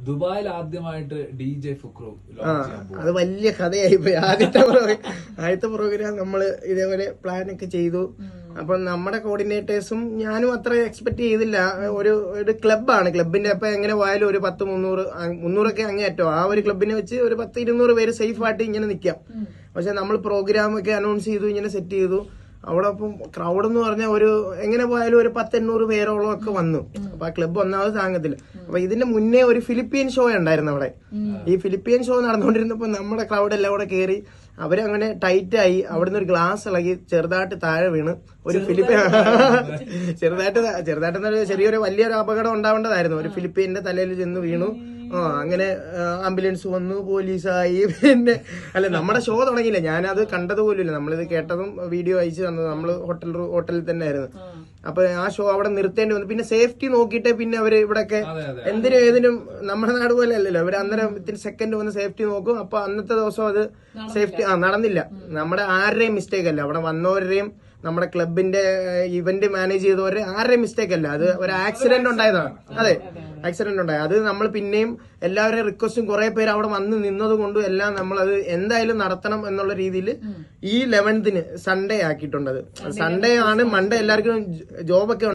ദുബായിൽ ആദ്യമായിട്ട് DJ ഫുക്രു അത് വലിയ കഥയായി പോയി. ആദ്യത്തെ പ്രോഗ്രാം നമ്മള് ഇതേപോലെ പ്ലാൻ ഒക്കെ ചെയ്തു. അപ്പൊ നമ്മുടെ കോർഡിനേറ്റേഴ്സും ഞാനും അത്ര എക്സ്പെക്ട് ചെയ്തില്ല. ഒരു ക്ലബ്ബാണ്. ക്ലബിന്റെ അപ്പൊ എങ്ങനെ പോയാലും ഒരു 100-300 അങ്ങേയറ്റോ ആ ഒരു ക്ലബിനെ വെച്ച് ഒരു 100-200 പേര് സേഫ് ആയിട്ട് ഇങ്ങനെ നിൽക്കാം. പക്ഷെ നമ്മൾ പ്രോഗ്രാം ഒക്കെ അനൗൺസ് ചെയ്തു, ഇങ്ങനെ സെറ്റ് ചെയ്തു. അവിടെ അപ്പം ക്രൗഡ് എന്ന് പറഞ്ഞാൽ എങ്ങനെ പോയാലും ഒരു 100-800 പേരോളം ഒക്കെ വന്നു. അപ്പൊ ആ ക്ലബ്ബ് ഒന്നാമത് താങ്ങത്തില്ല. അപ്പൊ ഇതിന്റെ മുന്നേ ഒരു ഫിലിപ്പീൻ ഷോ ഉണ്ടായിരുന്നു അവിടെ. ഈ ഫിലിപ്പീൻ ഷോ നടന്നുകൊണ്ടിരുന്നപ്പോ നമ്മുടെ ക്രൗഡ് എല്ലാം കൂടെ കയറി അവരങ്ങനെ ടൈറ്റ് ആയി. അവിടുന്ന് ഒരു ഗ്ലാസ് ഇളകി ചെറുതായിട്ട് താഴെ വീണ് ഒരു ചെറുതായിട്ട് ചെറിയൊരു വലിയൊരു അപകടം ഉണ്ടാവേണ്ടതായിരുന്നു. ഒരു ഫിലിപ്പീന്റെ തലയിൽ ചെന്ന് വീണു. അങ്ങനെ ആംബുലൻസ് വന്നു, പോലീസായി. പിന്നെ നമ്മുടെ ഷോ തുടങ്ങിയില്ല. ഞാനത് കണ്ടതുപോലുമില്ല. നമ്മളിത് കേട്ടതും വീഡിയോ അയച്ചു തന്നത്. നമ്മള് ഹോട്ടലിൽ തന്നെ ആയിരുന്നു. അപ്പൊ ആ ഷോ അവിടെ നിർത്തേണ്ടി വന്നു. പിന്നെ സേഫ്റ്റി നോക്കിയിട്ടേ പിന്നെ അവര് ഇവിടെയൊക്കെ എന്തിനും ഏതിനും നമ്മുടെ നാട് പോലെ അല്ലല്ലോ. അവര് അന്നേരം വിത്തിൻ സെക്കൻഡ് വന്ന് സേഫ്റ്റി നോക്കും. അപ്പൊ അന്നത്തെ ദിവസം അത് സേഫ്റ്റി നടന്നില്ല. നമ്മുടെ ആരുടെയും മിസ്റ്റേക്ക് അല്ല. അവിടെ വന്നവരുടെയും നമ്മുടെ ക്ലബിന്റെ ഇവന്റ് മാനേജ് ചെയ്തവരുടെ ആരുടെയും മിസ്റ്റേക്ക് അല്ല. അത് ഒരു ആക്സിഡന്റ് ഉണ്ടായതാണ്. അതെ, ആക്സിഡന്റ് ഉണ്ടായി. അത് നമ്മൾ പിന്നെയും എല്ലാവരുടെയും റിക്വസ്റ്റും കുറെ പേര് അവിടെ വന്ന് നിന്നത് കൊണ്ടും എല്ലാം നമ്മളത് എന്തായാലും നടത്തണം എന്നുള്ള രീതിയിൽ ഈ 11th സൺഡേ ആക്കിയിട്ടുണ്ടത്. സൺഡേ ആണ്. മൺഡേ എല്ലാവർക്കും ജോബൊക്കെ